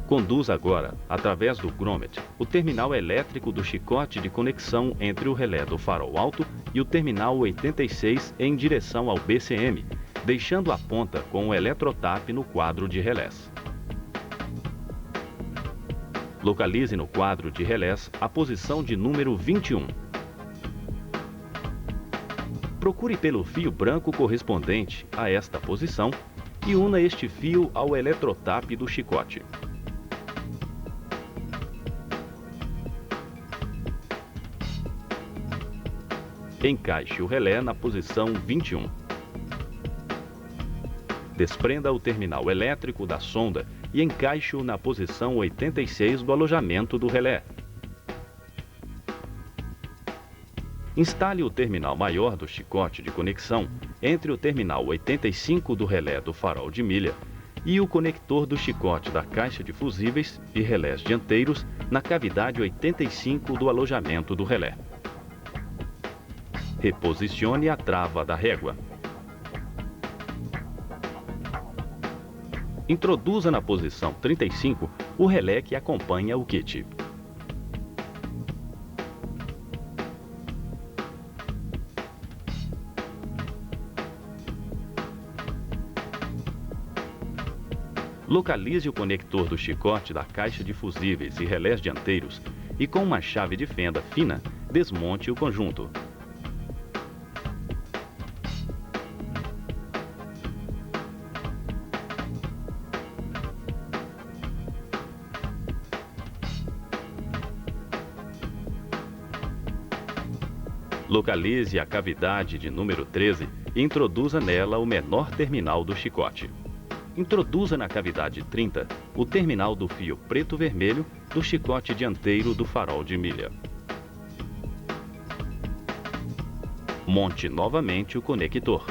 A: Conduza agora, através do grommet, o terminal elétrico do chicote de conexão entre o relé do farol alto e o terminal 86 em direção ao BCM, deixando a ponta com o eletrotap no quadro de relés. Localize no quadro de relés a posição de número 21. Procure pelo fio branco correspondente a esta posição e una este fio ao eletrotap do chicote. Encaixe o relé na posição 21. Desprenda o terminal elétrico da sonda e encaixe-o na posição 86 do alojamento do relé. Instale o terminal maior do chicote de conexão entre o terminal 85 do relé do farol de milha e o conector do chicote da caixa de fusíveis e relés dianteiros na cavidade 85 do alojamento do relé. Reposicione a trava da régua. Introduza na posição 35 o relé que acompanha o kit. Localize o conector do chicote da caixa de fusíveis e relés dianteiros e, com uma chave de fenda fina, desmonte o conjunto. Localize a cavidade de número 13 e introduza nela o menor terminal do chicote. Introduza na cavidade 30 o terminal do fio preto-vermelho do chicote dianteiro do farol de milha. Monte novamente o conector.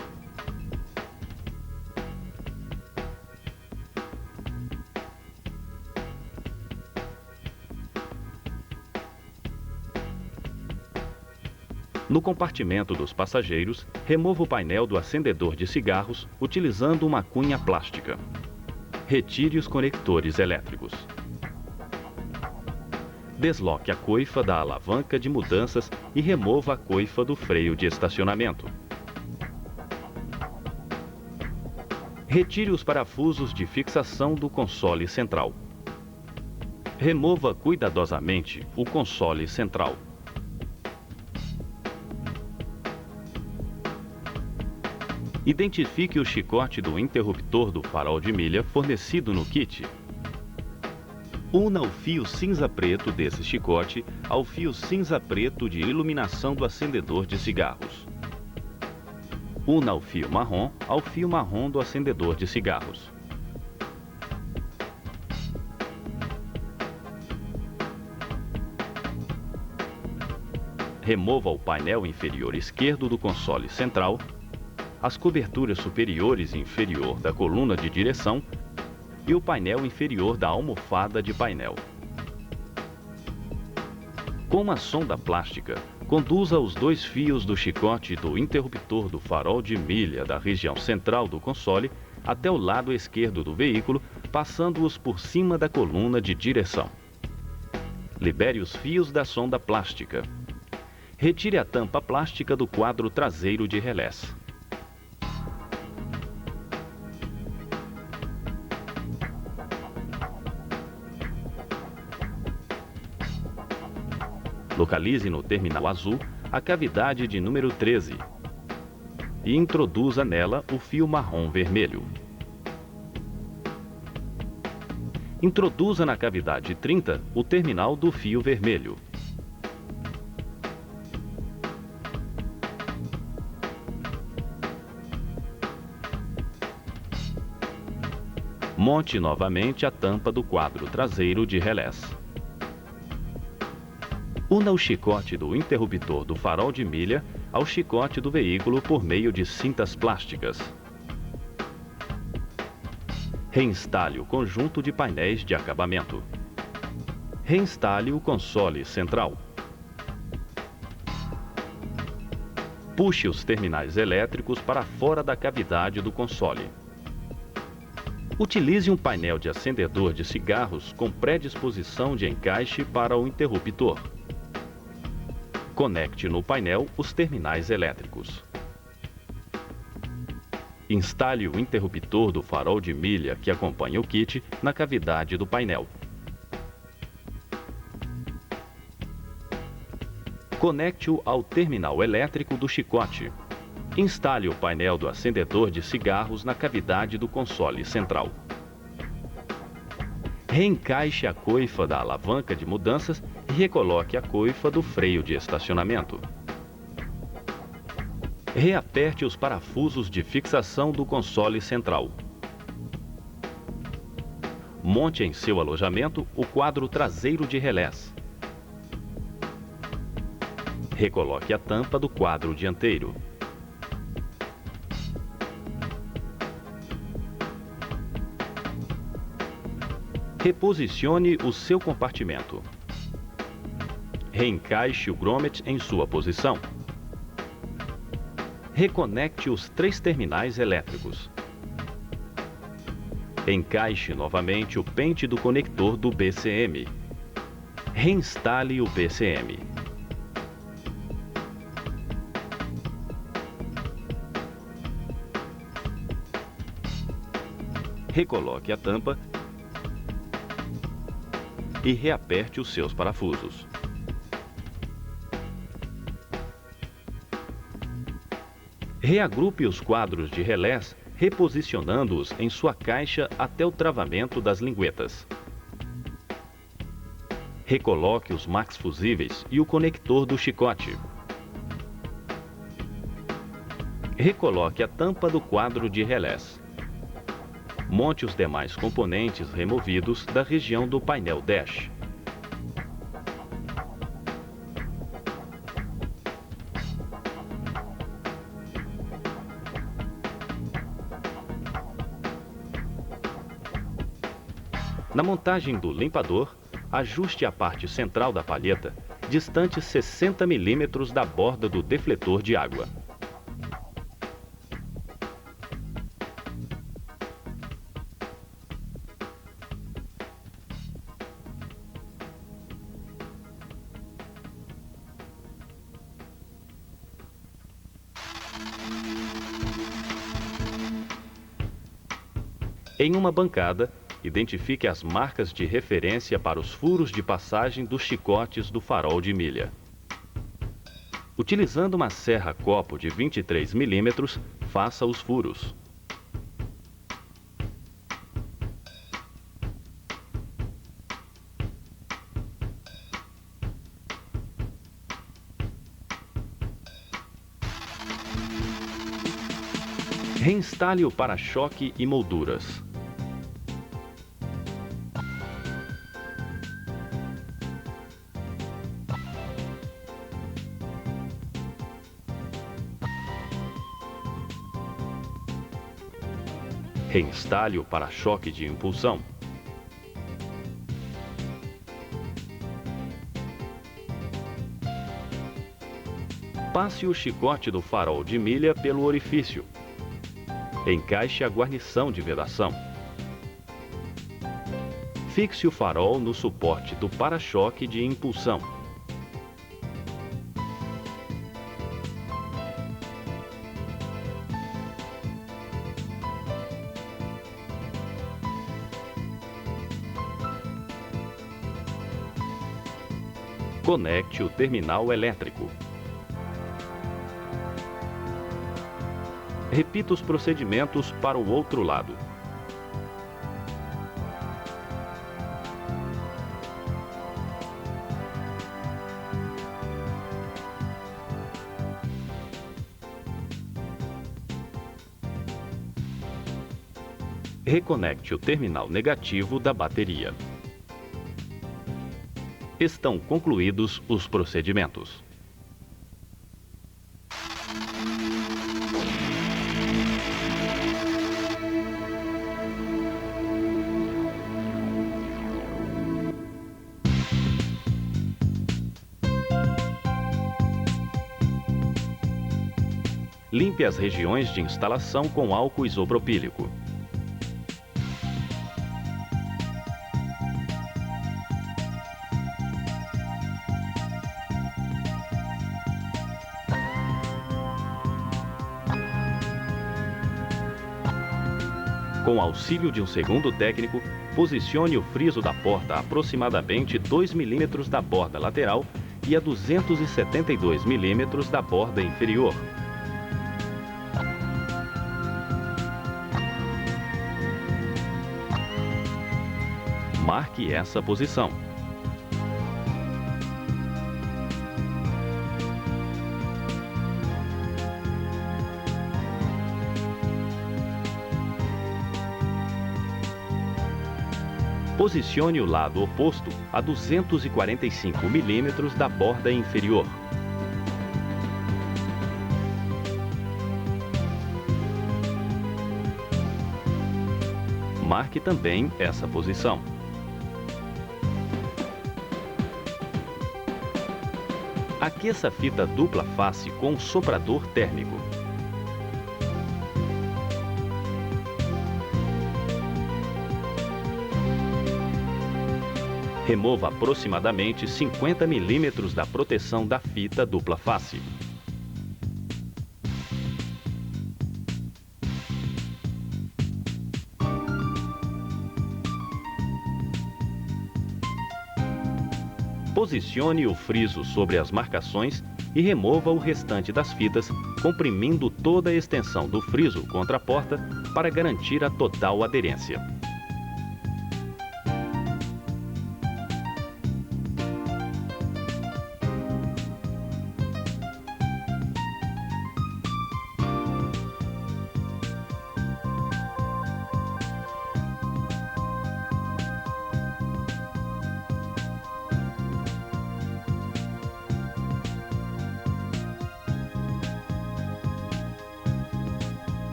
A: No compartimento dos passageiros, remova o painel do acendedor de cigarros utilizando uma cunha plástica. Retire os conectores elétricos. Desloque a coifa da alavanca de mudanças e remova a coifa do freio de estacionamento. Retire os parafusos de fixação do console central. Remova cuidadosamente o console central. Identifique o chicote do interruptor do farol de milha fornecido no kit. Una o fio cinza-preto desse chicote ao fio cinza-preto de iluminação do acendedor de cigarros. Una o fio marrom ao fio marrom do acendedor de cigarros. Remova o painel inferior esquerdo do console central, as coberturas superiores e inferior da coluna de direção e o painel inferior da almofada de painel. Com uma sonda plástica, conduza os dois fios do chicote do interruptor do farol de milha da região central do console até o lado esquerdo do veículo, passando-os por cima da coluna de direção. Libere os fios da sonda plástica. Retire a tampa plástica do quadro traseiro de relés. Localize no terminal azul a cavidade de número 13 e introduza nela o fio marrom vermelho. Introduza na cavidade 30 o terminal do fio vermelho. Monte novamente a tampa do quadro traseiro de relés. Una o chicote do interruptor do farol de milha ao chicote do veículo por meio de cintas plásticas. Reinstale o conjunto de painéis de acabamento. Reinstale o console central. Puxe os terminais elétricos para fora da cavidade do console. Utilize um painel de acendedor de cigarros com predisposição de encaixe para o interruptor. Conecte no painel os terminais elétricos. Instale o interruptor do farol de milha que acompanha o kit na cavidade do painel. Conecte-o ao terminal elétrico do chicote. Instale o painel do acendedor de cigarros na cavidade do console central. Reencaixe a coifa da alavanca de mudanças e recoloque a coifa do freio de estacionamento. Reaperte os parafusos de fixação do console central. Monte em seu alojamento o quadro traseiro de relés. Recoloque a tampa do quadro dianteiro. Reposicione o seu compartimento. Reencaixe o grommet em sua posição. Reconecte os 3 terminais elétricos. Encaixe novamente o pente do conector do BCM. Reinstale o BCM. Recoloque a tampa e reaperte os seus parafusos. Reagrupe os quadros de relés, reposicionando-os em sua caixa até o travamento das linguetas. Recoloque os max fusíveis e o conector do chicote. Recoloque a tampa do quadro de relés. Monte os demais componentes removidos da região do painel dash. Na montagem do limpador, ajuste a parte central da palheta, distante 60 mm da borda do defletor de água. Em uma bancada, identifique as marcas de referência para os furos de passagem dos chicotes do farol de milha. Utilizando uma serra-copo de 23 mm, faça os furos. Reinstale o para-choque e molduras. Reinstale o para-choque de impulsão. Passe o chicote do farol de milha pelo orifício. Encaixe a guarnição de vedação. Fixe o farol no suporte do para-choque de impulsão. Conecte o terminal elétrico. Repita os procedimentos para o outro lado. Reconecte o terminal negativo da bateria. Estão concluídos os procedimentos. Limpe as regiões de instalação com álcool isopropílico. Com auxílio de um segundo técnico, posicione o friso da porta a aproximadamente 2 mm da borda lateral e a 272 mm da borda inferior. Marque essa posição. Posicione o lado oposto a 245 mm da borda inferior. Marque também essa posição. Aqueça a fita dupla face com um soprador térmico. Remova aproximadamente 50 mm da proteção da fita dupla face. Posicione o friso sobre as marcações e remova o restante das fitas, comprimindo toda a extensão do friso contra a porta para garantir a total aderência.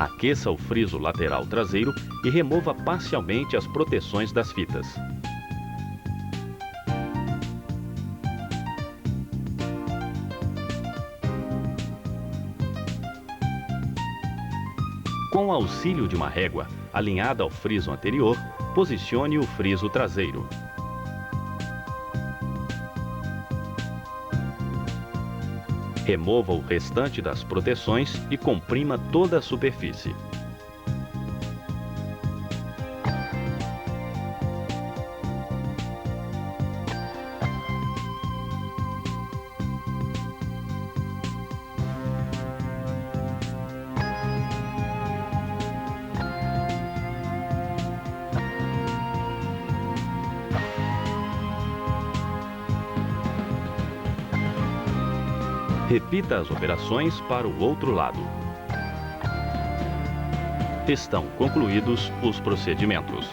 A: Aqueça o friso lateral traseiro e remova parcialmente as proteções das fitas. Com o auxílio de uma régua alinhada ao friso anterior, posicione o friso traseiro. Remova o restante das proteções e comprima toda a superfície. Repita as operações para o outro lado. Estão concluídos os procedimentos.